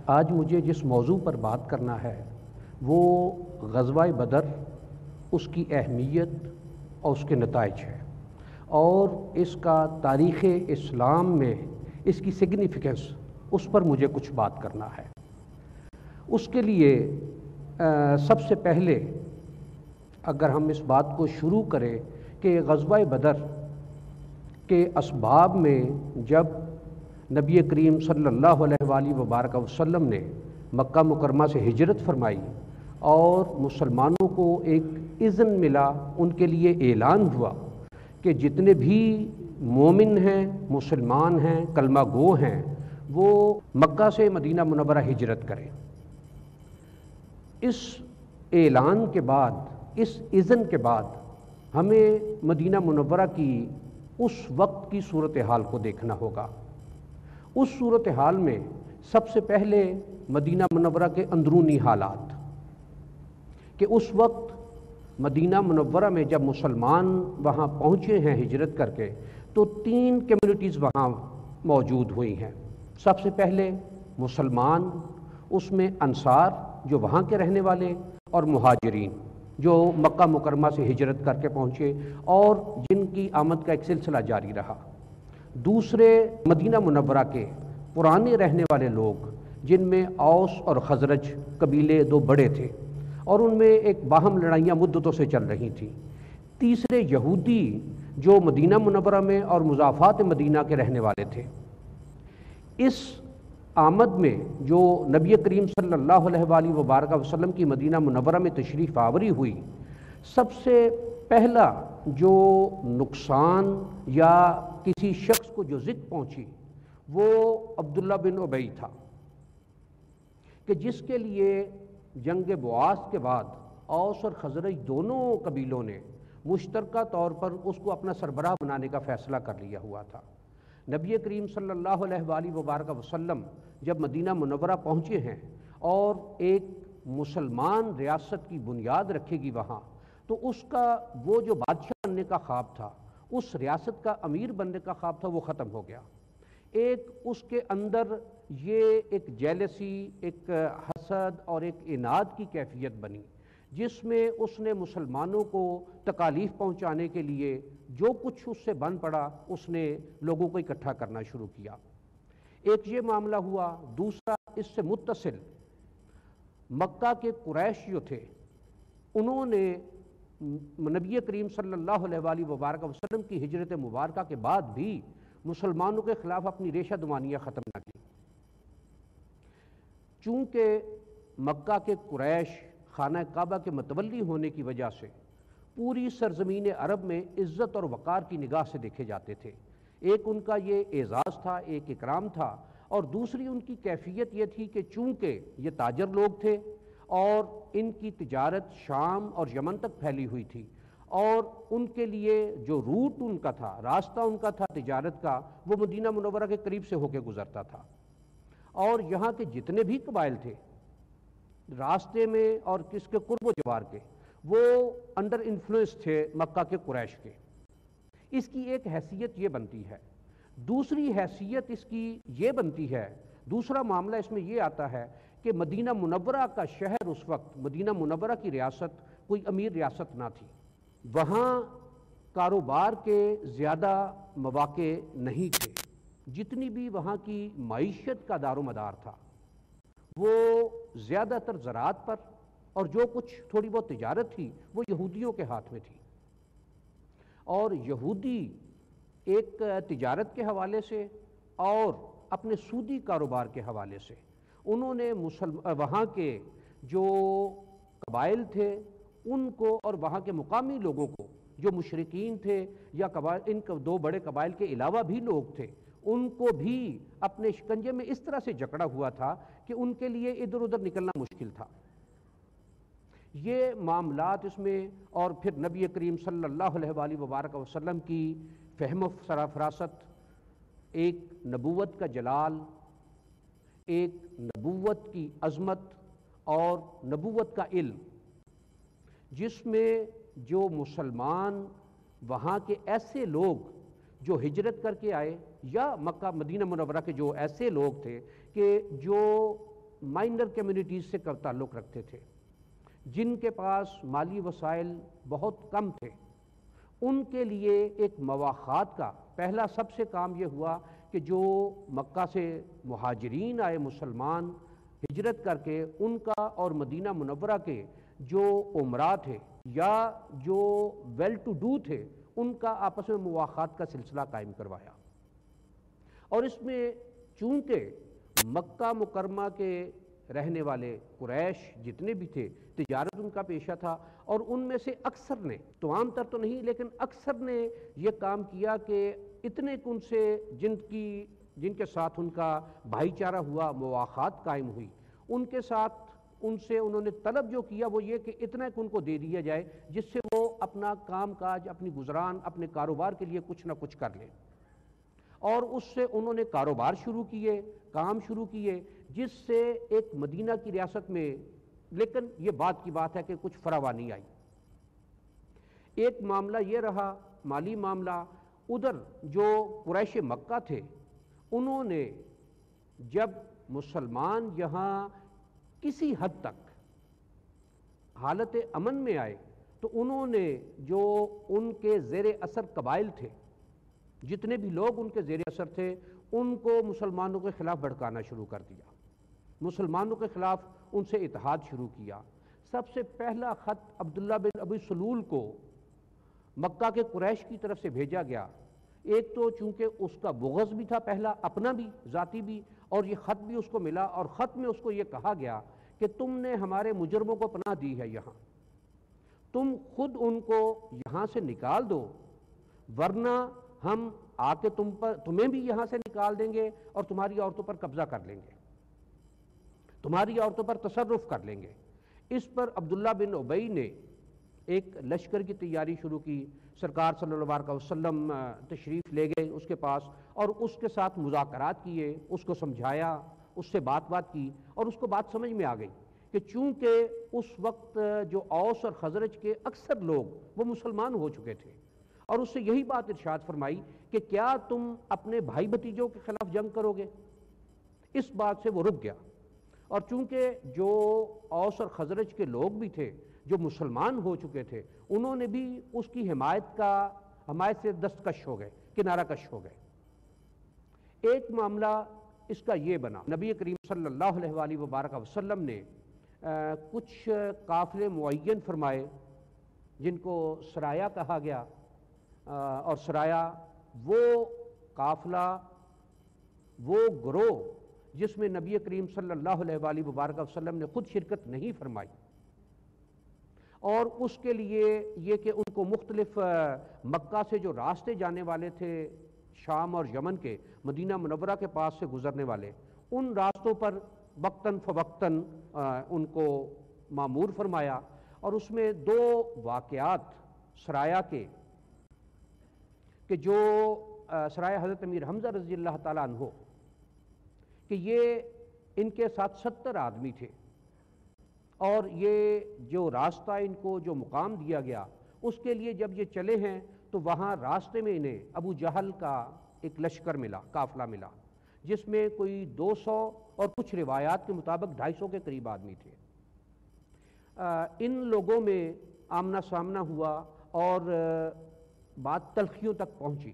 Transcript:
آج مجھے جس موضوع پر بات کرنا ہے وہ غزوہ بدر، اس کی اہمیت اور اس کے نتائج ہے، اور اس کا تاریخ اسلام میں اس کی سگنیفیکنس، اس پر مجھے کچھ بات کرنا ہے۔ اس کے لیے سب سے پہلے اگر ہم اس بات کو شروع کریں کہ غزوہ بدر کے اسباب میں جب نبی کریم صلی اللہ علیہ وآلہ وبارک وسلم نے مکہ مکرمہ سے ہجرت فرمائی اور مسلمانوں کو ایک اذن ملا، ان کے لیے اعلان ہوا کہ جتنے بھی مومن ہیں، مسلمان ہیں، کلمہ گو ہیں، وہ مکہ سے مدینہ منورہ ہجرت کریں۔ اس اعلان کے بعد، اس اذن کے بعد ہمیں مدینہ منورہ کی اس وقت کی صورتحال کو دیکھنا ہوگا۔ اس صورتحال میں سب سے پہلے مدینہ منورہ کے اندرونی حالات، کہ اس وقت مدینہ منورہ میں جب مسلمان وہاں پہنچے ہیں ہجرت کر کے، تو 3 کمیونٹیز وہاں موجود ہوئی ہیں۔ سب سے پہلے مسلمان، اس میں انصار جو وہاں کے رہنے والے، اور مہاجرین جو مکہ مکرمہ سے ہجرت کر کے پہنچے اور جن کی آمد کا ایک سلسلہ جاری رہا۔ دوسرے مدینہ منورہ کے پرانے رہنے والے لوگ، جن میں اوس اور خزرج قبیلے 2 بڑے تھے، اور ان میں ایک باہم لڑائیاں مدتوں سے چل رہی تھیں۔ تیسرے یہودی جو مدینہ منورہ میں اور مضافات مدینہ کے رہنے والے تھے۔ اس آمد میں جو نبی کریم صلی اللہ علیہ وآلہ وبارک وسلم کی مدینہ منورہ میں تشریف آوری ہوئی، سب سے پہلا جو نقصان یا کسی شخص کو جو ضد پہنچی وہ عبداللہ بن ابی تھا، کہ جس کے لیے جنگ بعاث کے بعد اوس اور خزرج دونوں قبیلوں نے مشترکہ طور پر اس کو اپنا سربراہ بنانے کا فیصلہ کر لیا ہوا تھا۔ نبی کریم صلی اللہ علیہ وآلہ وبارک وسلم جب مدینہ منورہ پہنچے ہیں اور ایک مسلمان ریاست کی بنیاد رکھے گی وہاں، تو اس کا وہ جو بادشاہ بننے کا خواب تھا، اس ریاست کا امیر بننے کا خواب تھا، وہ ختم ہو گیا۔ ایک اس کے اندر یہ ایک جیلسی، ایک حسد اور ایک اناد کی کیفیت بنی، جس میں اس نے مسلمانوں کو تکالیف پہنچانے کے لیے جو کچھ اس سے بن پڑا، اس نے لوگوں کو اکٹھا کرنا شروع کیا۔ ایک یہ معاملہ ہوا۔ دوسرا، اس سے متصل مکہ کے قریش جو تھے، انہوں نے نبی کریم صلی اللہ علیہ وآلہ وبارک وسلم کی ہجرت مبارکہ کے بعد بھی مسلمانوں کے خلاف اپنی ریشہ دمانیاں ختم نہ کی۔ چونکہ مکہ کے قریش خانہ کعبہ کے متولی ہونے کی وجہ سے پوری سرزمین عرب میں عزت اور وقار کی نگاہ سے دیکھے جاتے تھے۔ ایک ان کا یہ اعزاز تھا، ایک اکرام تھا، اور دوسری ان کی کیفیت یہ تھی کہ چونکہ یہ تاجر لوگ تھے اور ان کی تجارت شام اور یمن تک پھیلی ہوئی تھی، اور ان کے لیے جو روٹ ان کا تھا، راستہ ان کا تھا تجارت کا، وہ مدینہ منورہ کے قریب سے ہو کے گزرتا تھا، اور یہاں کے جتنے بھی قبائل تھے راستے میں اور کس کے قرب و جوار کے، وہ انڈر انفلوئنس تھے مکہ کے قریش کے۔ اس کی ایک حیثیت یہ بنتی ہے۔ دوسری حیثیت اس کی یہ بنتی ہے، دوسرا معاملہ اس میں یہ آتا ہے کہ مدینہ منورہ کا شہر اس وقت، مدینہ منورہ کی ریاست کوئی امیر ریاست نہ تھی، وہاں کاروبار کے زیادہ مواقع نہیں تھے۔ جتنی بھی وہاں کی معیشت کا دار و مدار تھا وہ زیادہ تر زراعت پر، اور جو کچھ تھوڑی بہت تجارت تھی وہ یہودیوں کے ہاتھ میں تھی۔ اور یہودی ایک تجارت کے حوالے سے اور اپنے سودی کاروبار کے حوالے سے انہوں نے وہاں کے جو قبائل تھے ان کو، اور وہاں کے مقامی لوگوں کو جو مشرکین تھے یا ان 2 بڑے قبائل کے علاوہ بھی لوگ تھے، ان کو بھی اپنے شکنجے میں اس طرح سے جکڑا ہوا تھا کہ ان کے لیے ادھر ادھر نکلنا مشکل تھا۔ یہ معاملات اس میں، اور پھر نبی کریم صلی اللہ علیہ وآلہ وبارک وسلم کی فہم و فراست، ایک نبوت کا جلال، ایک نبوت کی عظمت اور نبوت کا علم، جس میں جو مسلمان وہاں کے ایسے لوگ جو ہجرت کر کے آئے، یا مکہ مدینہ منورہ کے جو ایسے لوگ تھے کہ جو مائنر کمیونٹیز سے تعلق رکھتے تھے، جن کے پاس مالی وسائل بہت کم تھے، ان کے لیے ایک مواخات کا پہلا سب سے کام یہ ہوا کہ جو مکہ سے مہاجرین آئے مسلمان ہجرت کر کے، ان کا اور مدینہ منورہ کے جو امراء تھے یا جو ویل ٹو ڈو تھے، ان کا آپس میں مواخات کا سلسلہ قائم کروایا۔ اور اس میں چونکہ مکہ مکرمہ کے رہنے والے قریش جتنے بھی تھے، تجارت ان کا پیشہ تھا، اور ان میں سے اکثر نے، تمام تر تو نہیں لیکن اکثر نے یہ کام کیا کہ اتنے کن سے جن کے ساتھ ان کا بھائی چارہ ہوا، مواخات قائم ہوئی، ان کے ساتھ ان سے انہوں نے طلب جو کیا وہ یہ کہ اتنا کن کو دے دیا جائے جس سے وہ اپنا کام کاج، اپنی گزران، اپنے کاروبار کے لیے کچھ نہ کچھ کر لیں۔ اور اس سے انہوں نے کاروبار شروع کیے، کام شروع کیے، جس سے ایک مدینہ کی ریاست میں، لیکن یہ بات کی بات ہے کہ کچھ فراوانی آئی۔ ایک معاملہ یہ رہا، مالی معاملہ، ادھر جو قریش مکہ تھے، انہوں نے جب مسلمان یہاں کسی حد تک حالت امن میں آئے تو انہوں نے جو ان کے زیر اثر قبائل تھے، جتنے بھی لوگ ان کے زیر اثر تھے، ان کو مسلمانوں کے خلاف بھڑکانا شروع کر دیا، مسلمانوں کے خلاف ان سے اتحاد شروع کیا۔ سب سے پہلا خط عبداللہ بن ابی سلول کو مکہ کے قریش کی طرف سے بھیجا گیا۔ ایک تو چونکہ اس کا بغض بھی تھا، پہلا اپنا بھی، ذاتی بھی، اور یہ خط بھی اس کو ملا، اور خط میں اس کو یہ کہا گیا کہ تم نے ہمارے مجرموں کو پناہ دی ہے، یہاں تم خود ان کو یہاں سے نکال دو، ورنہ ہم آ کے تمہیں بھی یہاں سے نکال دیں گے اور تمہاری عورتوں پر قبضہ کر لیں گے، تمہاری عورتوں پر تصرف کر لیں گے۔ اس پر عبداللہ بن ابی نے ایک لشکر کی تیاری شروع کی۔ سرکار صلی اللہ علیہ وسلم تشریف لے گئے اس کے پاس، اور اس کے ساتھ مذاکرات کیے، اس کو سمجھایا، اس سے بات کی، اور اس کو بات سمجھ میں آ گئی کہ چونکہ اس وقت جو اوس اور خزرج کے اکثر لوگ وہ مسلمان ہو چکے تھے، اور اس سے یہی بات ارشاد فرمائی کہ کیا تم اپنے بھائی بھتیجوں کے خلاف جنگ کرو گے؟ اس بات سے وہ رک گیا، اور چونکہ جو اوس اور خزرج کے لوگ بھی تھے جو مسلمان ہو چکے تھے، انہوں نے بھی اس کی حمایت سے دستکش ہو گئے، کنارہ کش ہو گئے۔ ایک معاملہ اس کا یہ بنا، نبی کریم صلی اللہ علیہ وآلہ وبارک وسلم نے کچھ قافلے معین فرمائے جن کو سرایا کہا گیا، اور سرایا وہ قافلہ، وہ گروہ جس میں نبی کریم صلی اللہ علیہ وآلہ وبارک وسلم نے خود شرکت نہیں فرمائی، اور اس کے لیے یہ کہ ان کو مختلف مکہ سے جو راستے جانے والے تھے، شام اور یمن کے، مدینہ منورہ کے پاس سے گزرنے والے، ان راستوں پر وقتاً فوقتاً ان کو مامور فرمایا۔ اور اس میں دو واقعات سرایا کے، کہ جو سرایا حضرت امیر حمزہ رضی اللہ تعالیٰ عنہ، کہ یہ ان کے ساتھ 70 آدمی تھے، اور یہ جو راستہ ان کو جو مقام دیا گیا، اس کے لیے جب یہ چلے ہیں تو وہاں راستے میں انہیں ابو جہل کا ایک لشکر ملا، قافلہ ملا، جس میں کوئی 200 اور کچھ روایات کے مطابق 250 کے قریب آدمی تھے۔ ان لوگوں میں آمنا سامنا ہوا، اور بات تلخیوں تک پہنچی۔